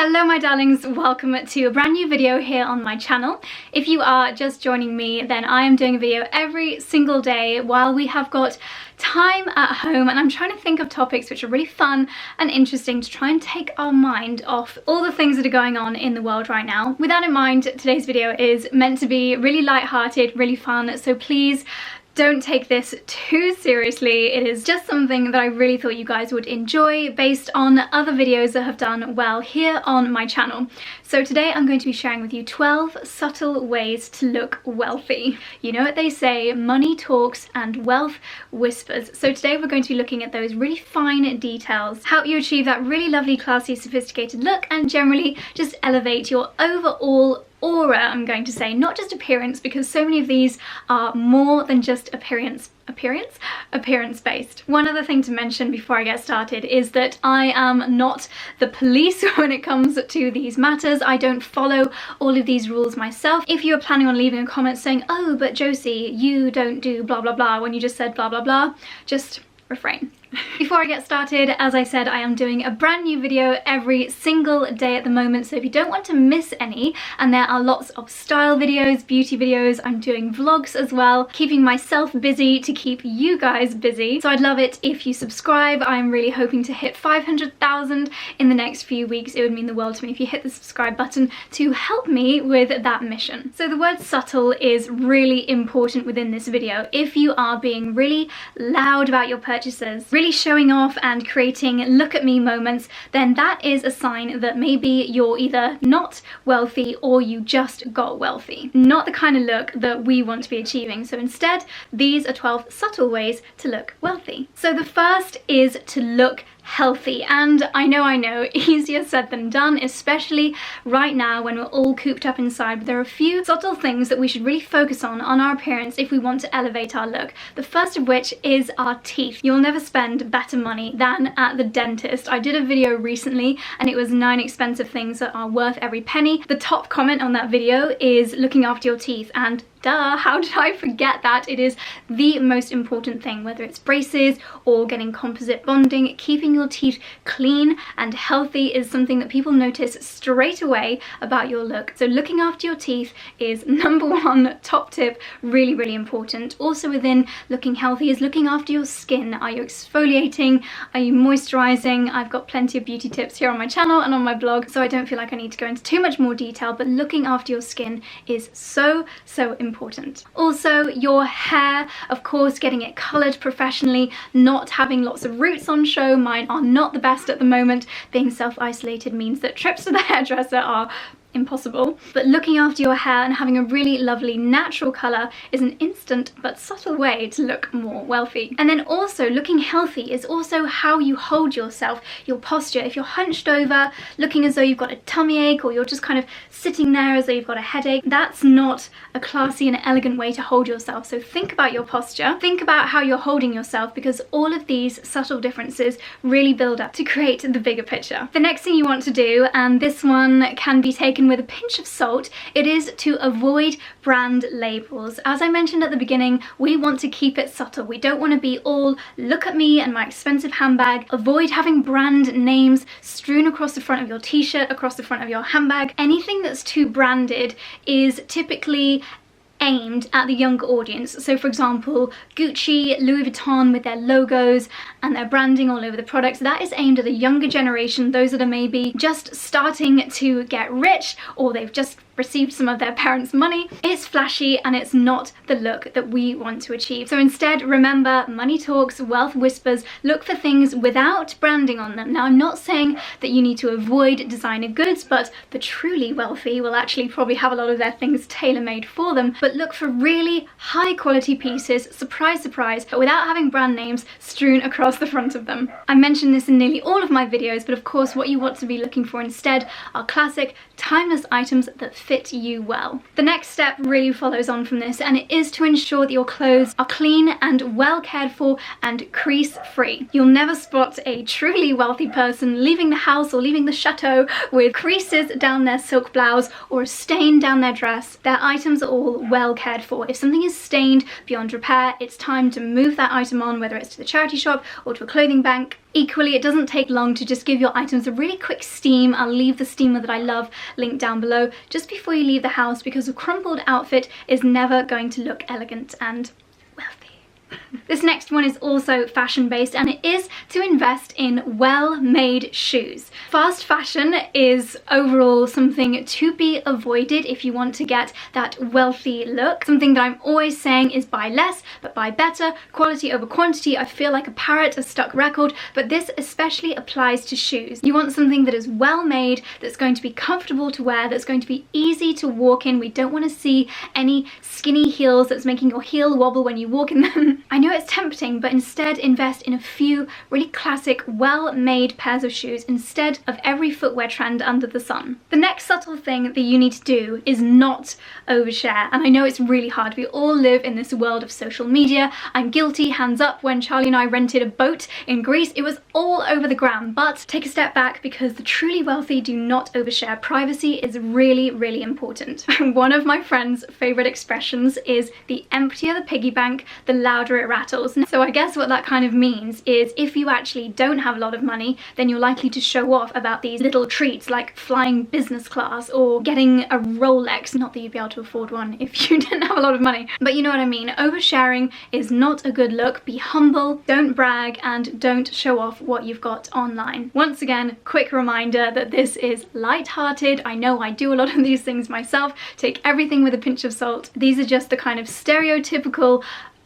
Hello my darlings, welcome to a brand new video here on my channel. If you are just joining me, then I am doing a video every single day while we have got time at home, and I'm trying to think of topics which are really fun and interesting to try and take our mind off all the things that are going on in the world right now. With that in mind, today's video is meant to be really light-hearted, really fun, so please don't take this too seriously. It is just something that I really thought you guys would enjoy based on other videos that have done well here on my channel. So today I'm going to be sharing with you 12 subtle ways to look wealthy. You know what they say, money talks and wealth whispers. So today we're going to be looking at those really fine details, help you achieve that really lovely, classy, sophisticated look, and generally just elevate your overall aura, I'm going to say, not just appearance, because so many of these are more than just appearance based. One other thing to mention before I get started is that I am not the police when it comes to these matters. I don't follow all of these rules myself. If you are planning on leaving a comment saying, oh, but Josie, you don't do blah blah blah when you just said blah blah blah, just refrain. Before I get started, as I said, I am doing a brand new video every single day at the moment, so if you don't want to miss any, and there are lots of style videos, beauty videos, I'm doing vlogs as well, keeping myself busy to keep you guys busy. So I'd love it if you subscribe. I'm really hoping to hit 500,000 in the next few weeks. It would mean the world to me if you hit the subscribe button to help me with that mission. So the word subtle is really important within this video. If you are being really loud about your purchases, really showing off and creating look at me moments, then that is a sign that maybe you're either not wealthy or you just got wealthy. Not the kind of look that we want to be achieving. So instead, these are 12 subtle ways to look wealthy. So the first is to look healthy, and I know, easier said than done, especially right now when we're all cooped up inside, but there are a few subtle things that we should really focus on our appearance if we want to elevate our look. The first of which is our teeth. You'll never spend better money than at the dentist. I did a video recently and it was 9 expensive things that are worth every penny. The top comment on that video is looking after your teeth, and duh, how did I forget that? It is the most important thing, whether it's braces or getting composite bonding. Keeping your teeth clean and healthy is something that people notice straight away about your look. So looking after your teeth is number one top tip, really, really important. Also within looking healthy is looking after your skin. Are you exfoliating? Are you moisturizing? I've got plenty of beauty tips here on my channel and on my blog, so I don't feel like I need to go into too much more detail, but looking after your skin is so important. Also your hair, of course, getting it coloured professionally, not having lots of roots on show. Mine are not the best at the moment. Being self-isolated means that trips to the hairdresser are impossible, but looking after your hair and having a really lovely natural colour is an instant but subtle way to look more wealthy. And then also looking healthy is also how you hold yourself, your posture. If you're hunched over, looking as though you've got a tummy ache, or you're just kind of sitting there as though you've got a headache, that's not a classy and elegant way to hold yourself. So think about your posture, think about how you're holding yourself, because all of these subtle differences really build up to create the bigger picture. The next thing you want to do, and this one can be taken with a pinch of salt, it is to avoid brand labels. As I mentioned at the beginning, we want to keep it subtle. We don't want to be all look at me and my expensive handbag. Avoid having brand names strewn across the front of your t-shirt, across the front of your handbag. Anything that's too branded is typically aimed at the younger audience. So for example, Gucci, Louis Vuitton with their logos and their branding all over the products, that is aimed at the younger generation, those that are maybe just starting to get rich, or they've just received some of their parents' money. It's flashy and it's not the look that we want to achieve. So instead, remember, money talks, wealth whispers. Look for things without branding on them. Now, I'm not saying that you need to avoid designer goods, but the truly wealthy will actually probably have a lot of their things tailor-made for them. But look for really high quality pieces, surprise, surprise, but without having brand names strewn across the front of them. I mentioned this in nearly all of my videos, but of course what you want to be looking for instead are classic, timeless items that fit you well. The next step really follows on from this, and it is to ensure that your clothes are clean and well cared for and crease free. You'll never spot a truly wealthy person leaving the house or leaving the chateau with creases down their silk blouse or a stain down their dress. Their items are all well cared for. If something is stained beyond repair, it's time to move that item on, whether it's to the charity shop or to a clothing bank. Equally, it doesn't take long to just give your items a really quick steam. I'll leave the steamer that I love linked down below just before you leave the house, because a crumpled outfit is never going to look elegant and wealthy. This next one is also fashion based, and it is to invest in well-made shoes. Fast fashion is overall something to be avoided if you want to get that wealthy look. Something that I'm always saying is buy less but buy better, quality over quantity. I feel like a parrot, a stuck record, but this especially applies to shoes. You want something that is well made, that's going to be comfortable to wear, that's going to be easy to walk in. We don't want to see any skinny heels that's making your heel wobble when you walk in them. I know it's tempting, but instead invest in a few really classic, well-made pairs of shoes instead of every footwear trend under the sun. The next subtle thing that you need to do is not overshare, and I know it's really hard. We all live in this world of social media. I'm guilty, hands up. When Charlie and I rented a boat in Greece, it was all over the gram, but take a step back, because the truly wealthy do not overshare. Privacy is really, really important. One of my friend's favorite expressions is the emptier the piggy bank, the louder it rattles. So I guess what that kind of means is if you actually don't have a lot of money, then you're likely to show off about these little treats like flying business class or getting a Rolex. Not that you'd be able to afford one if you didn't have a lot of money, but you know what I mean. Oversharing is not a good look. Be humble, don't brag, and don't show off what you've got online. Once again, quick reminder that this is light-hearted. I know I do a lot of these things myself. Take everything with a pinch of salt. These are just the kind of stereotypical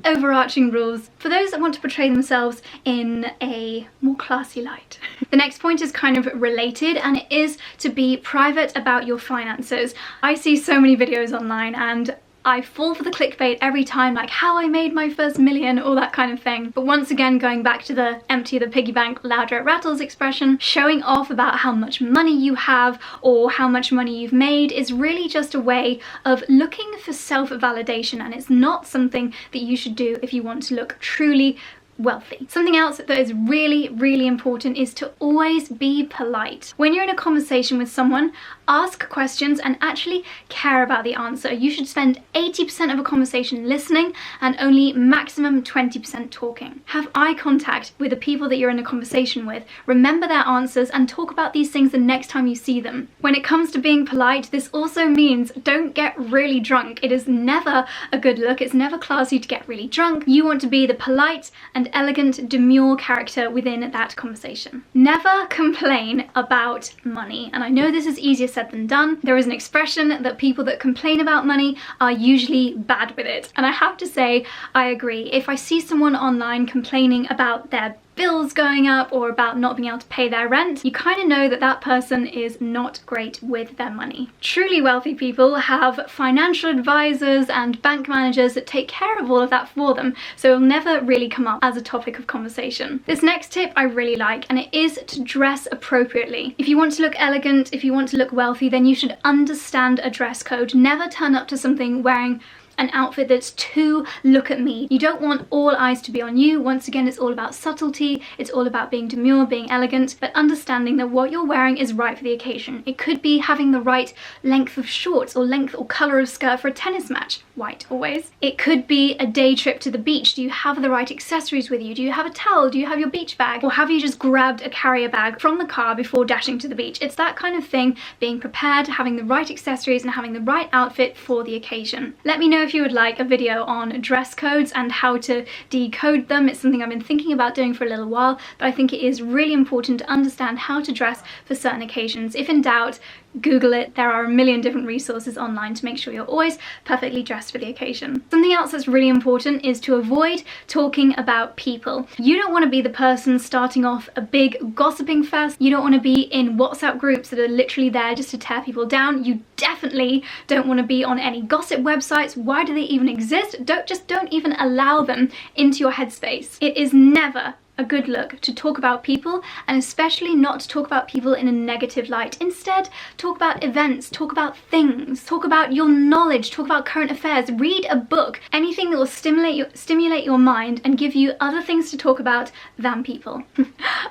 overarching rules for those that want to portray themselves in a more classy light. The next point is kind of related, and it is to be private about your finances. I see so many videos online and I fall for the clickbait every time, like how I made my first million, all that kind of thing. But once again, going back to the empty the piggy bank, louder it rattles expression, showing off about how much money you have or how much money you've made is really just a way of looking for self-validation, and it's not something that you should do if you want to look truly wealthy. Something else that is really, really important is to always be polite. When you're in a conversation with someone, ask questions and actually care about the answer. You should spend 80% of a conversation listening and only maximum 20% talking. Have eye contact with the people that you're in a conversation with. Remember their answers and talk about these things the next time you see them. When it comes to being polite, this also means don't get really drunk. It is never a good look. It's never classy to get really drunk. You want to be the polite and elegant, demure character within that conversation. Never complain about money. And I know this is easier said than done. There is an expression that people that complain about money are usually bad with it. And I have to say, I agree. If I see someone online complaining about their bills going up or about not being able to pay their rent, you kind of know that that person is not great with their money. Truly wealthy people have financial advisors and bank managers that take care of all of that for them, so it'll never really come up as a topic of conversation. This next tip I really like, and it is to dress appropriately. If you want to look elegant, if you want to look wealthy, then you should understand a dress code. Never turn up to something wearing an outfit that's too look at me. You don't want all eyes to be on you. Once again, it's all about subtlety. It's all about being demure, being elegant, but understanding that what you're wearing is right for the occasion. It could be having the right length of shorts or length or colour of skirt for a tennis match. White always. It could be a day trip to the beach. Do you have the right accessories with you? Do you have a towel? Do you have your beach bag? Or have you just grabbed a carrier bag from the car before dashing to the beach? It's that kind of thing, being prepared, having the right accessories and having the right outfit for the occasion. Let me know if you would like a video on dress codes and how to decode them. It's something I've been thinking about doing for a little while, but I think it is really important to understand how to dress for certain occasions. If in doubt, Google it. There are a million different resources online to make sure you're always perfectly dressed for the occasion. Something else that's really important is to avoid talking about people. You don't want to be the person starting off a big gossiping fest. You don't want to be in WhatsApp groups that are literally there just to tear people down. You definitely don't want to be on any gossip websites. Why do they even exist? Don't even allow them into your headspace. It is never a good look to talk about people, and especially not to talk about people in a negative light. Instead, talk about events, talk about things, talk about your knowledge, talk about current affairs, read a book, anything that will stimulate your mind and give you other things to talk about than people.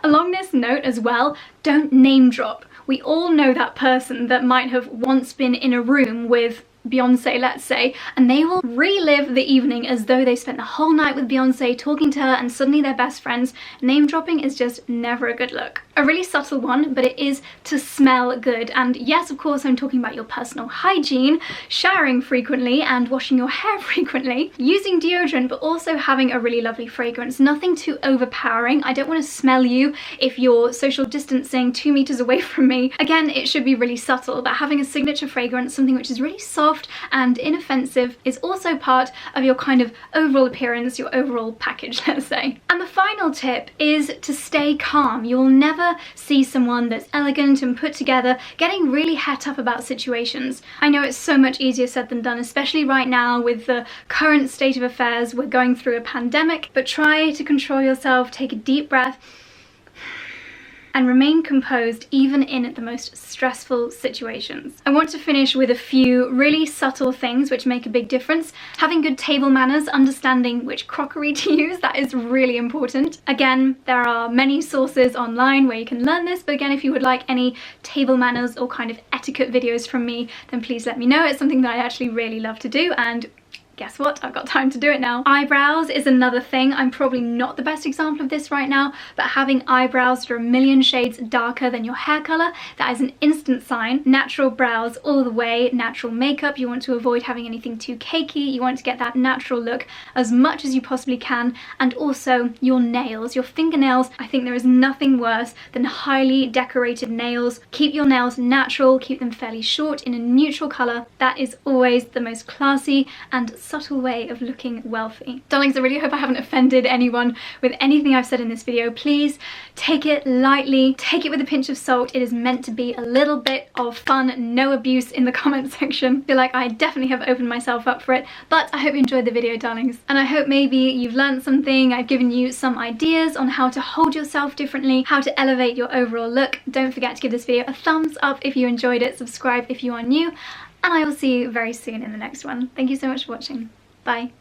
Along this note as well, don't name drop. We all know that person that might have once been in a room with Beyonce, let's say, and they will relive the evening as though they spent the whole night with Beyonce talking to her and suddenly they're best friends. Name dropping is just never a good look. A really subtle one, but it is to smell good. And yes, of course, I'm talking about your personal hygiene, showering frequently and washing your hair frequently, using deodorant, but also having a really lovely fragrance. Nothing too overpowering. I don't want to smell you if you're social distancing 2 meters away from me. Again, it should be really subtle, but having a signature fragrance, something which is really soft and inoffensive, is also part of your kind of overall appearance, your overall package, let's say. And the final tip is to stay calm. You'll never see someone that's elegant and put together getting really het up about situations. I know it's so much easier said than done, especially right now with the current state of affairs. We're going through a pandemic, but try to control yourself, take a deep breath, and remain composed even in the most stressful situations. I want to finish with a few really subtle things which make a big difference. Having good table manners, understanding which crockery to use, that is really important. Again, there are many sources online where you can learn this, but again, if you would like any table manners or kind of etiquette videos from me, then please let me know. It's something that I actually really love to do, and guess what? I've got time to do it now. Eyebrows is another thing. I'm probably not the best example of this right now, but having eyebrows that are a million shades darker than your hair color, that is an instant sign. Natural brows all the way, natural makeup. You want to avoid having anything too cakey. You want to get that natural look as much as you possibly can. And also your nails, your fingernails. I think there is nothing worse than highly decorated nails. Keep your nails natural, keep them fairly short in a neutral color. That is always the most classy and subtle way of looking wealthy. Darlings, I really hope I haven't offended anyone with anything I've said in this video. Please take it lightly, take it with a pinch of salt. It is meant to be a little bit of fun, no abuse in the comment section. I feel like I definitely have opened myself up for it, but I hope you enjoyed the video, darlings. And I hope maybe you've learned something. I've given you some ideas on how to hold yourself differently, how to elevate your overall look. Don't forget to give this video a thumbs up if you enjoyed it, subscribe if you are new, and I will see you very soon in the next one. Thank you so much for watching. Bye.